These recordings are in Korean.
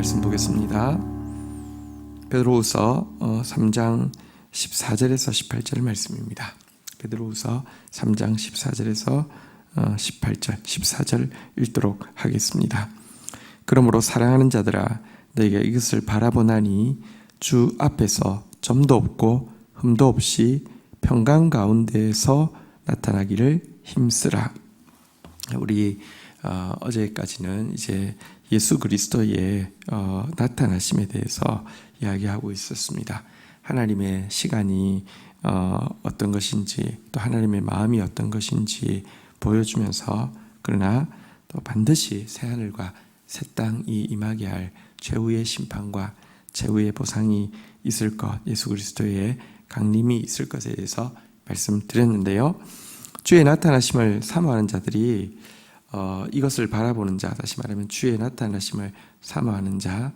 말씀 보겠습니다. 베드로후서 3장 14절에서 18절 말씀입니다. 베드로후서 3장 14절에서 18절, 14절 읽도록 하겠습니다. 그러므로 사랑하는 자들아, 너희가 이것을 바라보나니 주 앞에서 점도 없고 흠도 없이 평강 가운데에서 나타나기를 힘쓰라. 우리 어제까지는 이제 예수 그리스도의 나타나심에 대해서 이야기하고 있었습니다. 하나님의 시간이 어떤 것인지, 또 하나님의 마음이 어떤 것인지 보여주면서, 그러나 또 반드시 새하늘과 새 땅이 임하게 할 최후의 심판과 최후의 보상이 있을 것, 예수 그리스도의 강림이 있을 것에 대해서 말씀드렸는데요. 주의 나타나심을 사모하는 자들이 이것을 바라보는 자, 다시 말하면 주의 나타나심을 사모하는 자,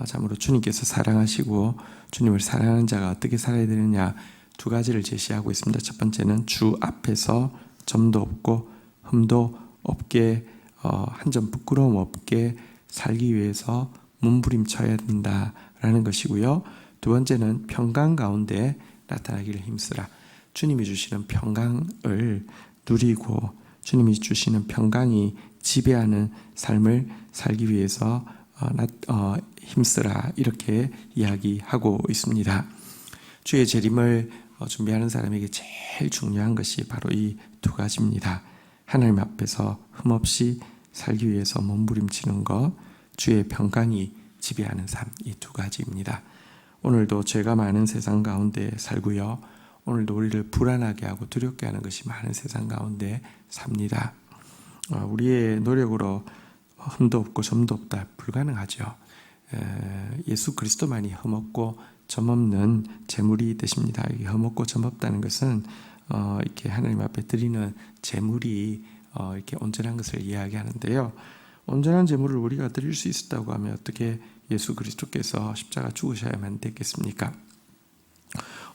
참으로 주님께서 사랑하시고 주님을 사랑하는 자가 어떻게 살아야 되느냐 두 가지를 제시하고 있습니다. 첫 번째는 주 앞에서 점도 없고 흠도 없게, 한 점 부끄러움 없게 살기 위해서 몸부림쳐야 된다라는 것이고요. 두 번째는 평강 가운데 나타나기를 힘쓰라. 주님이 주시는 평강을 누리고 주님이 주시는 평강이 지배하는 삶을 살기 위해서 힘쓰라, 이렇게 이야기하고 있습니다. 주의 재림을 준비하는 사람에게 제일 중요한 것이 바로 이 두 가지입니다. 하나님 앞에서 흠없이 살기 위해서 몸부림치는 것, 주의 평강이 지배하는 삶, 이 두 가지입니다. 오늘도 죄가 많은 세상 가운데 살고요, 오늘도 우리를 불안하게 하고 두렵게 하는 것이 많은 세상 가운데 삽니다. 우리의 노력으로 흠도 없고 점도 없다, 불가능하죠. 예수 그리스도만이 흠없고 점없는 제물이 되십니다. 흠없고 점없다는 것은 이렇게 하나님 앞에 드리는 제물이 이렇게 온전한 것을 이야기하는데요. 온전한 제물을 우리가 드릴 수 있었다고 하면 어떻게 예수 그리스도께서 십자가 죽으셔야만 됐겠습니까?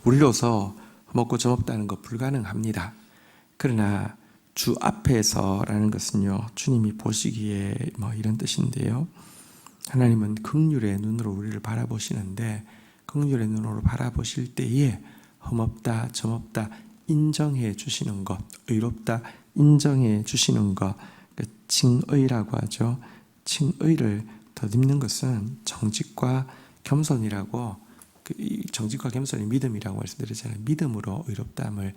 우리로서 흠없고 점없다는 것 불가능합니다. 그러나 주 앞에서라는 것은요, 주님이 보시기에 이런 뜻인데요. 하나님은 긍휼의 눈으로 우리를 바라보시는데, 긍휼의 눈으로 바라보실 때에 흠없다, 점없다 인정해 주시는 것, 의롭다 인정해 주시는 것, 칭의라고 하죠. 칭의를 덧입는 것은 정직과 겸손이라고, 정직과 겸손이 믿음이라고 말씀드렸잖아요. 믿음으로 의롭다함을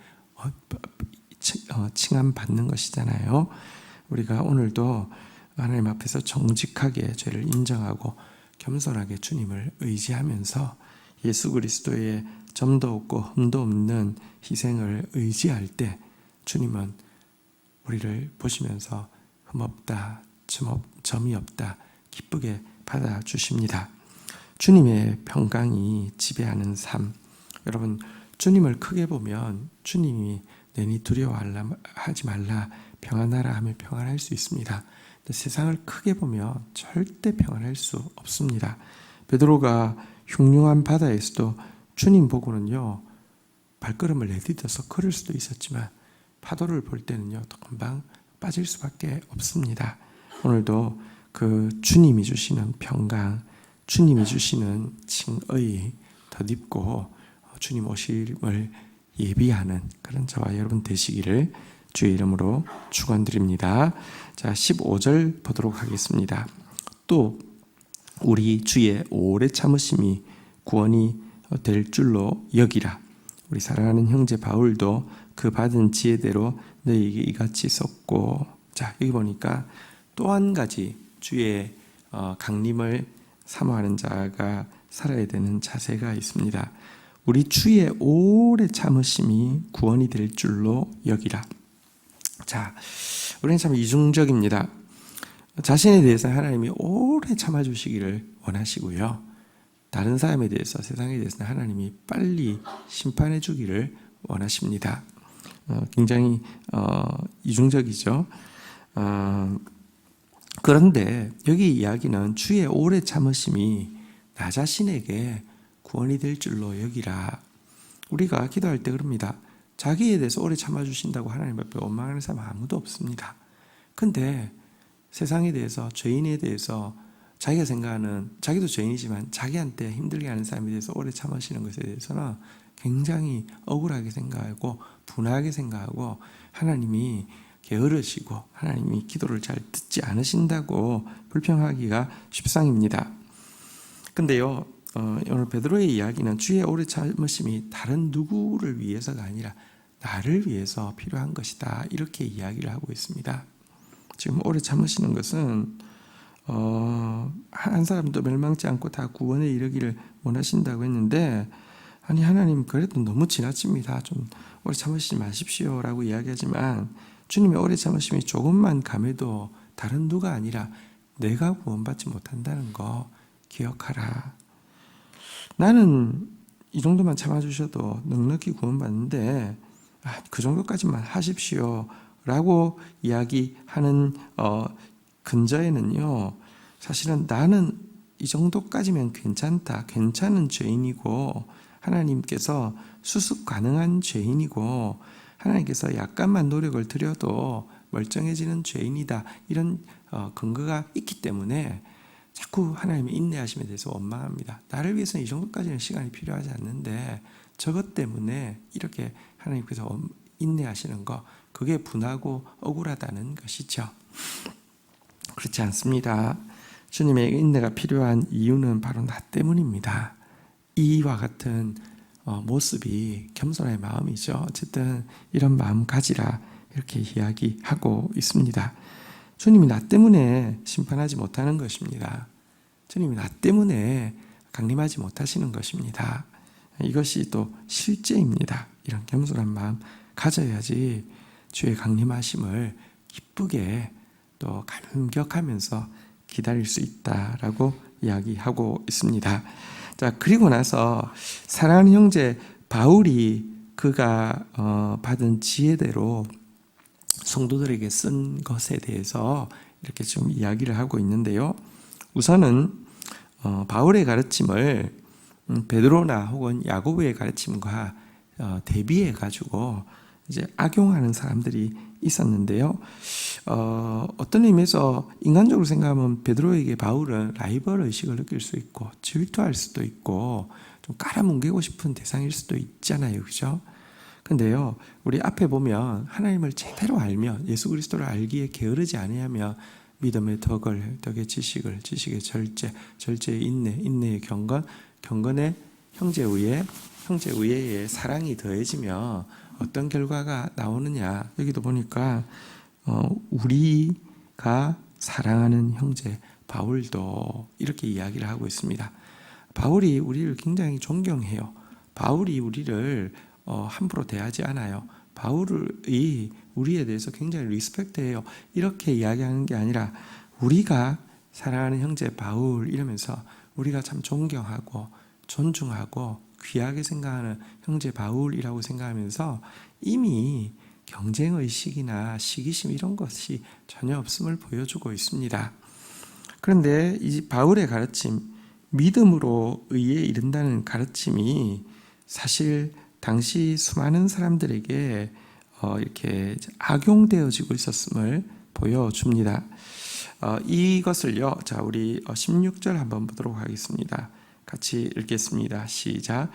칭함받는 것이잖아요. 우리가 오늘도 하나님 앞에서 정직하게 죄를 인정하고 겸손하게 주님을 의지하면서 예수 그리스도의 점도 없고 흠도 없는 희생을 의지할 때 주님은 우리를 보시면서 흠없다, 점이 없다 기쁘게 받아주십니다. 주님의 평강이 지배하는 삶, 여러분, 주님을 크게 보면 주님이 내니 두려워하지 말라, 평안하라 하면 평안할 수 있습니다. 세상을 크게 보면 절대 평안할 수 없습니다. 베드로가 흉흉한 바다에서도 주님 보고는요, 발걸음을 내딛어서 걸을 수도 있었지만 파도를 볼 때는요, 또 금방 빠질 수밖에 없습니다. 오늘도 그 주님이 주시는 평강, 주님이 주시는 칭의 덧입고 주님 오심을 예비하는 그런 저와 여러분 되시기를 주의 이름으로 축원드립니다. 자, 15절 보도록 하겠습니다. 또 우리 주의 오래 참으심이 구원이 될 줄로 여기라. 우리 사랑하는 형제 바울도 그 받은 지혜대로 너희에게 이같이 썼고, 자, 여기 보니까 또 한 가지 주의 강림을 사모하는 자가 살아야 되는 자세가 있습니다. 우리 주의 오래 참으심이 구원이 될 줄로 여기라. 자, 우리는 참 이중적입니다. 자신에 대해서 하나님이 오래 참아주시기를 원하시고요, 다른 사람에 대해서, 세상에 대해서는 하나님이 빨리 심판해 주기를 원하십니다. 굉장히 이중적이죠. 그런데 여기 이야기는 주의 오래 참으심이 나 자신에게 구원이 될 줄로 여기라. 우리가 기도할 때 그럽니다. 자기에 대해서 오래 참아주신다고 하나님 앞에 원망하는 사람 아무도 없습니다. 근데 세상에 대해서, 죄인에 대해서 자기가 생각하는, 자기도 죄인이지만 자기한테 힘들게 하는 사람에 대해서 오래 참으시는 것에 대해서는 굉장히 억울하게 생각하고 분하게 생각하고 하나님이 게으르시고 하나님이 기도를 잘 듣지 않으신다고 불평하기가 십상입니다. 근데요, 오늘 베드로의 이야기는 주의 오래 참으심이 다른 누구를 위해서가 아니라 나를 위해서 필요한 것이다, 이렇게 이야기를 하고 있습니다. 지금 오래 참으시는 것은 한 사람도 멸망치 않고 다 구원에 이르기를 원하신다고 했는데, 아니 하나님 그래도 너무 지나칩니다. 좀 오래 참으시지 마십시오 라고 이야기하지만 주님의 오래 참으심이 조금만 감해도 다른 누가 아니라 내가 구원받지 못한다는 거 기억하라. 나는 이 정도만 참아주셔도 넉넉히 구원받는데 그 정도까지만 하십시오 라고 이야기하는 근저에는요, 사실은 나는 이 정도까지면 괜찮다, 괜찮은 죄인이고 하나님께서 수습 가능한 죄인이고 하나님께서 약간만 노력을 들여도 멀쩡해지는 죄인이다, 이런 근거가 있기 때문에 자꾸 하나님의 인내하심에 대해서 원망합니다. 나를 위해서는 이 정도까지는 시간이 필요하지 않는데 저것 때문에 이렇게 하나님께서 인내하시는 거, 그게 분하고 억울하다는 것이죠. 그렇지 않습니다. 주님의 인내가 필요한 이유는 바로 나 때문입니다. 이와 같은 모습이 겸손의 마음이죠. 어쨌든 이런 마음 가지라, 이렇게 이야기하고 있습니다. 주님이 나 때문에 심판하지 못하는 것입니다. 주님이 나 때문에 강림하지 못하시는 것입니다. 이것이 또 실제입니다. 이런 겸손한 마음 가져야지 주의 강림하심을 기쁘게 또 감격하면서 기다릴 수 있다라고 이야기하고 있습니다. 자, 그리고 나서 사랑하는 형제 바울이 그가 받은 지혜대로 성도들에게 쓴 것에 대해서 이렇게 좀 이야기를 하고 있는데요. 우선은 바울의 가르침을 베드로나 혹은 야고보의 가르침과 대비해 가지고 이제 악용하는 사람들이 있었는데요. 어떤 의미에서 인간적으로 생각하면 베드로에게 바울은 라이벌 의식을 느낄 수 있고 질투할 수도 있고 좀 깔아뭉개고 싶은 대상일 수도 있잖아요, 그죠? 근데요, 우리 앞에 보면 하나님을 제대로 알면, 예수 그리스도를 알기에 게으르지 아니하며 믿음의 덕을, 덕의 지식을, 지식의 절제, 절제의 인내, 인내의 경건, 경건의 형제의의 사랑이 더해지며 어떤 결과가 나오느냐. 여기도 보니까 우리가 사랑하는 형제 바울도 이렇게 이야기를 하고 있습니다. 바울이 우리를 굉장히 존경해요. 바울이 우리를 함부로 대하지 않아요. 바울이 우리에 대해서 굉장히 리스펙트해요. 이렇게 이야기하는 게 아니라 우리가 사랑하는 형제 바울 이러면서 우리가 참 존경하고 존중하고 귀하게 생각하는 형제 바울이라고 생각하면서 이미 경쟁의식이나 시기심 이런 것이 전혀 없음을 보여주고 있습니다. 그런데 이 바울의 가르침, 믿음으로 의에 이른다는 가르침이 사실 당시 수많은 사람들에게 이렇게 악용되어지고 있었음을 보여줍니다. 이것을요, 자, 우리 16절 한번 보도록 하겠습니다. 같이 읽겠습니다. 시작.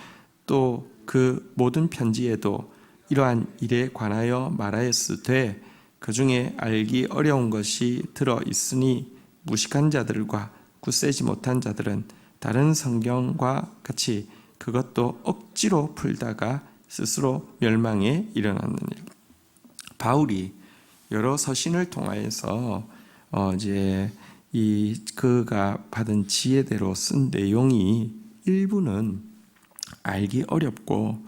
또 그 모든 편지에도 이러한 일에 관하여 말하였으되 그 중에 알기 어려운 것이 들어 있으니 무식한 자들과 굳세지 못한 자들은 다른 성경과 같이 그것도 억지로 풀다가 스스로 멸망에 이르렀느니라. 바울이 여러 서신을 통하여서 이제 그가 받은 지혜대로 쓴 내용이 일부는 알기 어렵고,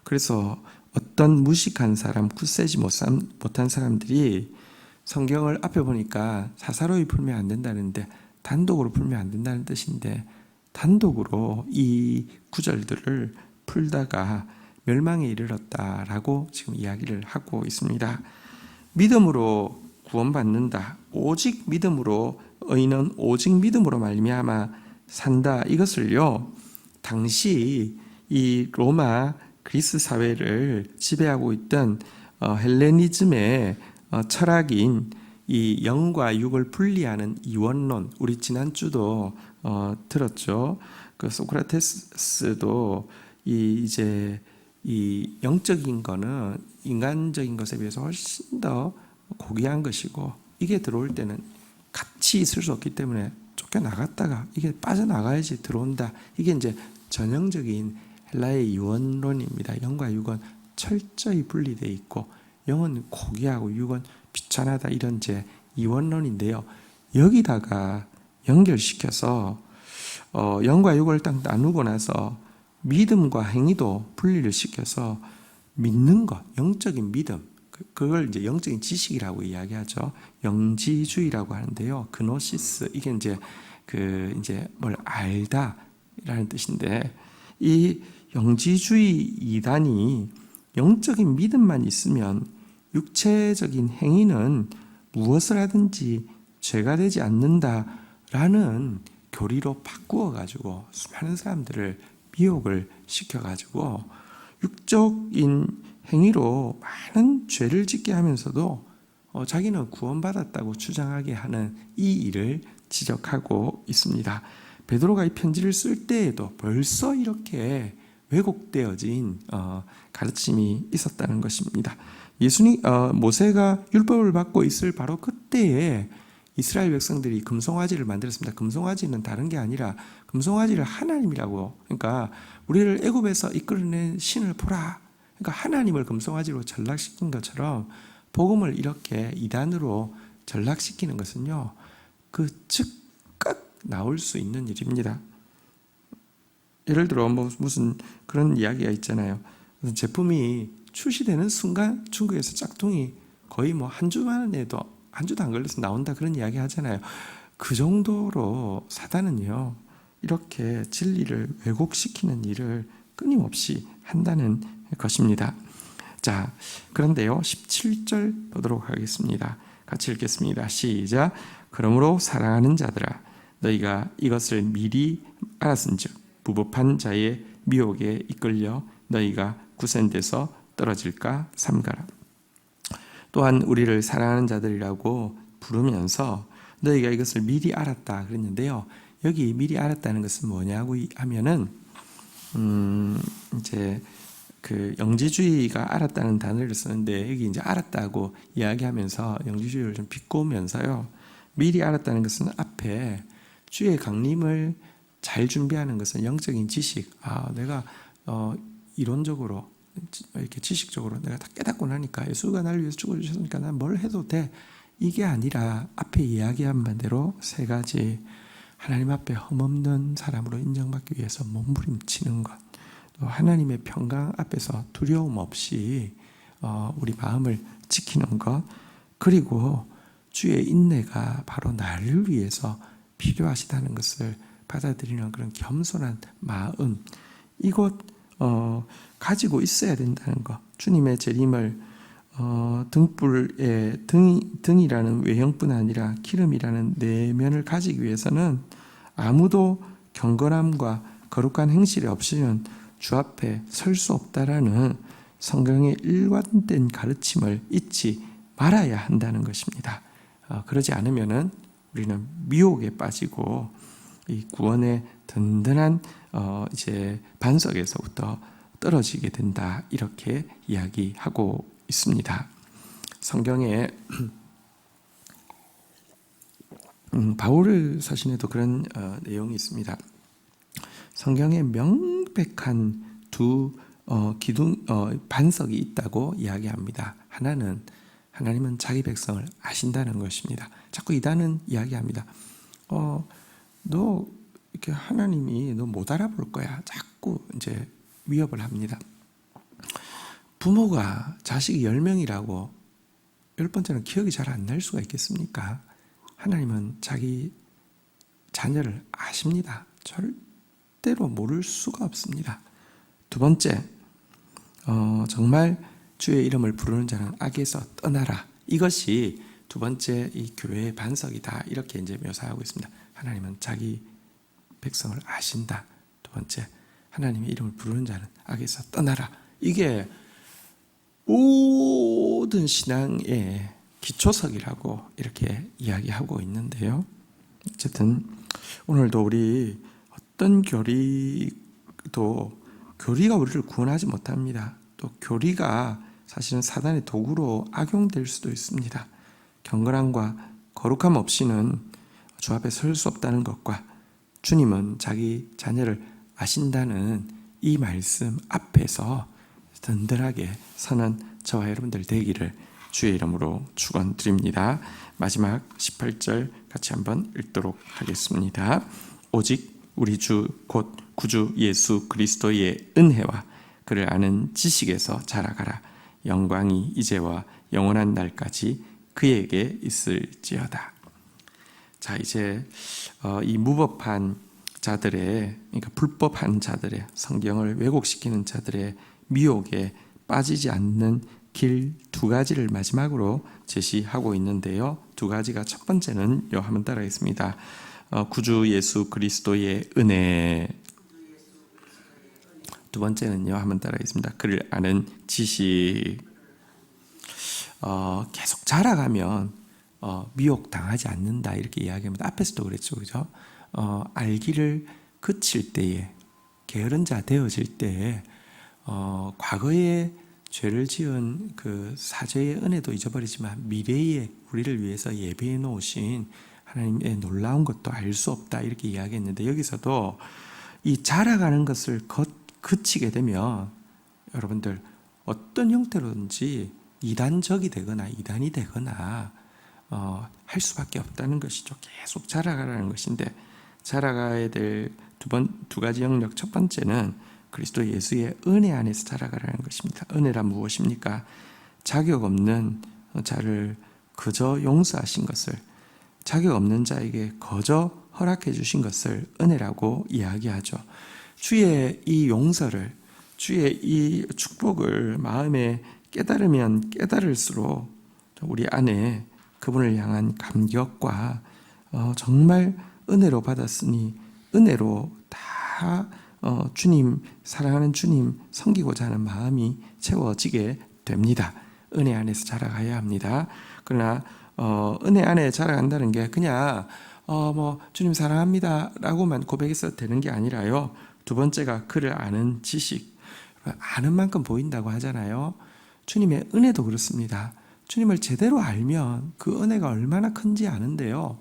그래서 어떤 무식한 사람, 굳세지 못한 사람들이 성경을 앞에 보니까 사사로이 풀면 안 된다는데 단독으로 풀면 안 된다는 뜻인데 단독으로 이 구절들을 풀다가 멸망에 이르렀다라고 지금 이야기를 하고 있습니다. 믿음으로 구원받는다. 오직 믿음으로, 의인은 오직 믿음으로 말미암아 산다. 이것을요, 당시 이 로마 그리스 사회를 지배하고 있던 헬레니즘의 철학인 이 영과 육을 분리하는 이원론, 우리 지난주도 들었죠. 그 소크라테스도 이제 이 영적인 거는 인간적인 것에 비해서 훨씬 더 고귀한 것이고, 이게 들어올 때는 같이 있을 수 없기 때문에 쫓겨나갔다가 이게 빠져나가야지 들어온다. 이게 이제 전형적인 헬라의 이원론입니다. 영과 육은 철저히 분리되어 있고, 영은 고귀하고 육은 비천하다, 이런 제 이원론인데요. 여기다가 연결시켜서 영과 육을 딱 나누고 나서 믿음과 행위도 분리를 시켜서 믿는 것, 영적인 믿음, 그걸 이제 영적인 지식이라고 이야기하죠. 영지주의라고 하는데요. 그노시스, 이게 이제 이제 뭘 알다라는 뜻인데, 이 영지주의 이단이 영적인 믿음만 있으면 육체적인 행위는 무엇을 하든지 죄가 되지 않는다라는 교리로 바꾸어가지고 수많은 사람들을 미혹을 시켜가지고 육적인 행위로 많은 죄를 짓게 하면서도 자기는 구원받았다고 주장하게 하는 이 일을 지적하고 있습니다. 베드로가 이 편지를 쓸 때에도 벌써 이렇게 왜곡되어진 가르침이 있었다는 것입니다. 모세가 율법을 받고 있을 바로 그때에 이스라엘 백성들이 금송아지를 만들었습니다. 금송아지는 다른 게 아니라 금송아지를 하나님이라고, 그러니까 우리를 애굽에서 이끌어낸 신을 보라, 그러니까 하나님을 금송아지로 전락시킨 것처럼 복음을 이렇게 이단으로 전락시키는 것은요, 그 즉각 나올 수 있는 일입니다. 예를 들어 무슨 그런 이야기가 있잖아요. 무슨 제품이 출시되는 순간 중국에서 짝퉁이 거의 한 주만 해도, 한 주도 안 걸려서 나온다, 그런 이야기 하잖아요. 그 정도로 사단은요, 이렇게 진리를 왜곡시키는 일을 끊임없이 한다는 것입니다. 자, 그런데요, 17절 보도록 하겠습니다. 같이 읽겠습니다. 시작. 그러므로 사랑하는 자들아, 너희가 이것을 미리 알았은즉 부법한 자의 미혹에 이끌려 너희가 구센돼서 떨어질까 삼가라. 또한 우리를 사랑하는 자들이라고 부르면서 너희가 이것을 미리 알았다 그랬는데요. 여기 미리 알았다는 것은 뭐냐고 하면은 이제 그 영지주의가 알았다는 단어를 쓰는데, 여기 이제 알았다고 이야기하면서 영지주의를 좀 비꼬면서요, 미리 알았다는 것은 앞에 주의 강림을 잘 준비하는 것은 영적인 지식, 내가 이론적으로 이렇게 지식적으로 내가 다 깨닫고 나니까 예수가 나를 위해서 죽어주셨으니까 난 뭘 해도 돼, 이게 아니라 앞에 이야기한 바대로 세 가지, 하나님 앞에 흠없는 사람으로 인정받기 위해서 몸부림치는 것, 또 하나님의 평강 앞에서 두려움 없이 우리 마음을 지키는 것, 그리고 주의 인내가 바로 나를 위해서 필요하시다는 것을 받아들이는 그런 겸손한 마음, 이것 가지고 있어야 된다는 것. 주님의 재림을 등불의 등이라는 외형뿐 아니라 기름이라는 내면을 가지기 위해서는 아무도 경건함과 거룩한 행실이 없이는 주 앞에 설 수 없다라는 성경의 일관된 가르침을 잊지 말아야 한다는 것입니다. 그러지 않으면은 우리는 미혹에 빠지고 이 구원의 든든한 이제 반석에서부터 떨어지게 된다, 이렇게 이야기하고 있습니다. 성경에 바울 서신에도 그런 내용이 있습니다. 성경에 명백한 두 반석이 있다고 이야기합니다. 하나는 하나님은 자기 백성을 아신다는 것입니다. 자꾸 이단은 이야기합니다. 너 이렇게 하나님이 너 못 알아볼 거야. 자꾸 이제 위협을 합니다. 부모가 자식이 10명이라고 10번째는 기억이 잘 안 날 수가 있겠습니까? 하나님은 자기 자녀를 아십니다. 절대로 모를 수가 없습니다. 두 번째, 정말 주의 이름을 부르는 자는 악에서 떠나라. 이것이 두 번째 이 교회의 반석이다, 이렇게 이제 묘사하고 있습니다. 하나님은 자기 백성을 아신다. 두 번째, 하나님의 이름을 부르는 자는 악에서 떠나라. 이게 모든 신앙의 기초석이라고 이렇게 이야기하고 있는데요. 어쨌든 오늘도 우리 어떤 교리가 우리를 구원하지 못합니다. 또 교리가 사실은 사단의 도구로 악용될 수도 있습니다. 경건함과 거룩함 없이는 주 앞에 설 수 없다는 것과 주님은 자기 자녀를 아신다는 이 말씀 앞에서 든든하게 서는 저와 여러분들 되기를 주의 이름으로 축원드립니다. 마지막 18절 같이 한번 읽도록 하겠습니다. 오직 우리 주 곧 구주 예수 그리스도의 은혜와 그를 아는 지식에서 자라가라. 영광이 이제와 영원한 날까지 그에게 있을지어다. 자, 이제 이 무법한 자들의, 그러니까 불법한 자들의, 성경을 왜곡시키는 자들의 미혹에 빠지지 않는 길 두 가지를 마지막으로 제시하고 있는데요. 두 가지가 첫 번째는 한번 따라하겠습니다. 구주 예수 그리스도의 은혜. 두 번째는요, 한번 따라하겠습니다. 그를 아는 지식. 계속 자라가면 미혹 당하지 않는다 이렇게 이야기합니다. 앞에서도 그랬죠, 그죠? 알기를 그칠 때에, 게으른 자 되어질 때에 과거에 죄를 지은 그 사죄의 은혜도 잊어버리지만 미래에 우리를 위해서 예비해 놓으신 하나님의 놀라운 것도 알 수 없다 이렇게 이야기했는데, 여기서도 이 자라가는 것을 그치게 되면 여러분들 어떤 형태로든지 이단적이 되거나 이단이 되거나 할 수밖에 없다는 것이죠. 계속 자라가라는 것인데, 자라가야 될 두 가지 영역, 첫 번째는 그리스도 예수의 은혜 안에서 자라가라는 것입니다. 은혜란 무엇입니까? 자격 없는 자를 그저 용서하신 것을, 자격 없는 자에게 거저 허락해 주신 것을 은혜라고 이야기하죠. 주의 이 용서를, 주의 이 축복을 마음에 깨달으면 깨달을수록 우리 안에 그분을 향한 감격과 정말 은혜로 받았으니 은혜로 다 주님, 사랑하는 주님 섬기고자 하는 마음이 채워지게 됩니다. 은혜 안에서 자라가야 합니다. 그러나 은혜 안에 자라간다는 게 그냥 주님 사랑합니다 라고만 고백해서 되는 게 아니라요. 두 번째가 그를 아는 지식. 아는 만큼 보인다고 하잖아요. 주님의 은혜도 그렇습니다. 주님을 제대로 알면 그 은혜가 얼마나 큰지 아는데요.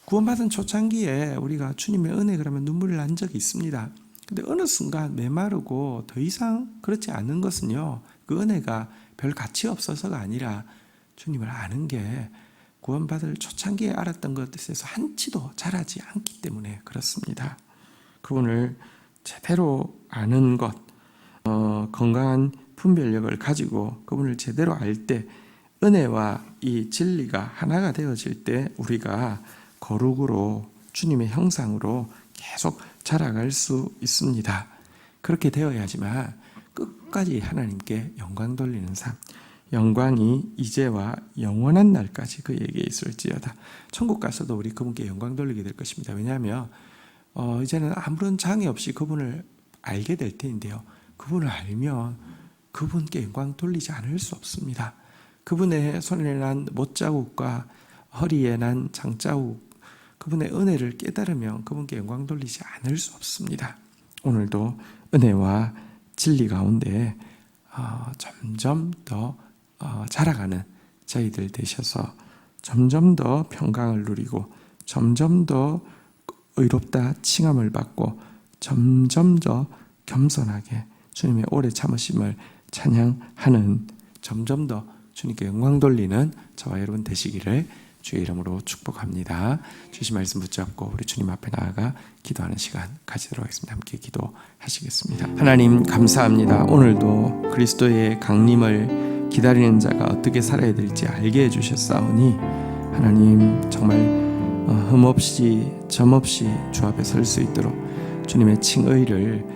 구원받은 초창기에 우리가 주님의 은혜 그러면 눈물을 난 적이 있습니다. 근데 어느 순간 메마르고 더 이상 그렇지 않은 것은요, 그 은혜가 별 가치 없어서가 아니라 주님을 아는 게 구원받을 초창기에 알았던 것에서 한치도 자라지 않기 때문에 그렇습니다. 그분을 제대로 아는 것, 건강한 분별력을 가지고 그분을 제대로 알 때, 은혜와 이 진리가 하나가 되어질 때 우리가 거룩으로 주님의 형상으로 계속 자라갈 수 있습니다. 그렇게 되어야지만 끝까지 하나님께 영광 돌리는 삶, 영광이 이제와 영원한 날까지 그에게 있을지어다. 천국 가서도 우리 그분께 영광 돌리게 될 것입니다. 왜냐하면 이제는 아무런 장애 없이 그분을 알게 될 텐데요. 그분을 알면 그분께 영광 돌리지 않을 수 없습니다. 그분의 손에 난 못자국과 허리에 난 장자국, 그분의 은혜를 깨달으면 그분께 영광 돌리지 않을 수 없습니다. 오늘도 은혜와 진리 가운데 점점 더 자라가는 저희들 되셔서 점점 더 평강을 누리고 점점 더 의롭다 칭함을 받고 점점 더 겸손하게 주님의 오래 참으심을 찬양하는, 점점 더 주님께 영광 돌리는 저와 여러분 되시기를 주의 이름으로 축복합니다. 주신 말씀 붙잡고 우리 주님 앞에 나아가 기도하는 시간 가지도록 하겠습니다. 함께 기도하시겠습니다. 하나님 감사합니다. 오늘도 그리스도의 강림을 기다리는 자가 어떻게 살아야 될지 알게 해주셨사오니 하나님 정말 흠없이 점없이 주 앞에 설 수 있도록 주님의 칭의를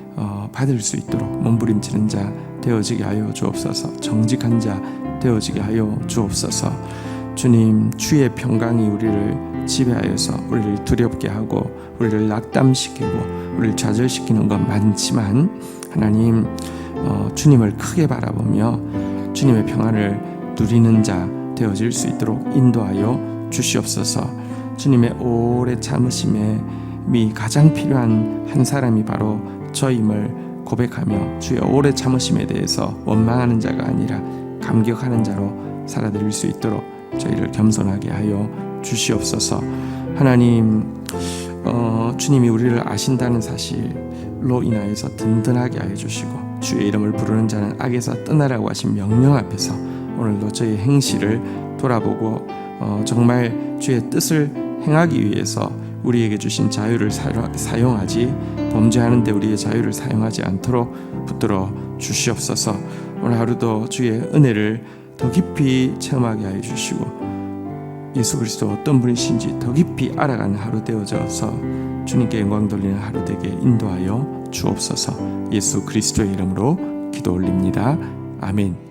받을 수 있도록 몸부림치는 자 되어지게 하여 주옵소서. 정직한 자 되어지게 하여 주옵소서. 주님, 주의 평강이 우리를 지배하여서 우리를 두렵게 하고 우리를 낙담시키고 우리를 좌절시키는 건 많지만 하나님 주님을 크게 바라보며 주님의 평안을 누리는 자 되어질 수 있도록 인도하여 주시옵소서. 주님의 오래 참으심에 가장 필요한 한 사람이 바로 저임을 고백하며 주의 오래 참으심에 대해서 원망하는 자가 아니라 감격하는 자로 살아드릴 수 있도록 저희를 겸손하게 하여 주시옵소서. 하나님, 주님이 우리를 아신다는 사실로 인하여서 든든하게 하여 주시고, 주의 이름을 부르는 자는 악에서 떠나라고 하신 명령 앞에서 오늘도 저희 행실을 돌아보고 정말 주의 뜻을 행하기 위해서 우리에게 주신 자유를 사용하지, 범죄하는 데 우리의 자유를 사용하지 않도록 붙들어 주시옵소서. 오늘 하루도 주의 은혜를 더 깊이 체험하게 하여 주시고, 예수 그리스도 어떤 분이신지 더 깊이 알아가는 하루 되어져서 주님께 영광 돌리는 하루 되게 인도하여 주옵소서. 예수 그리스도의 이름으로 기도 올립니다. 아멘.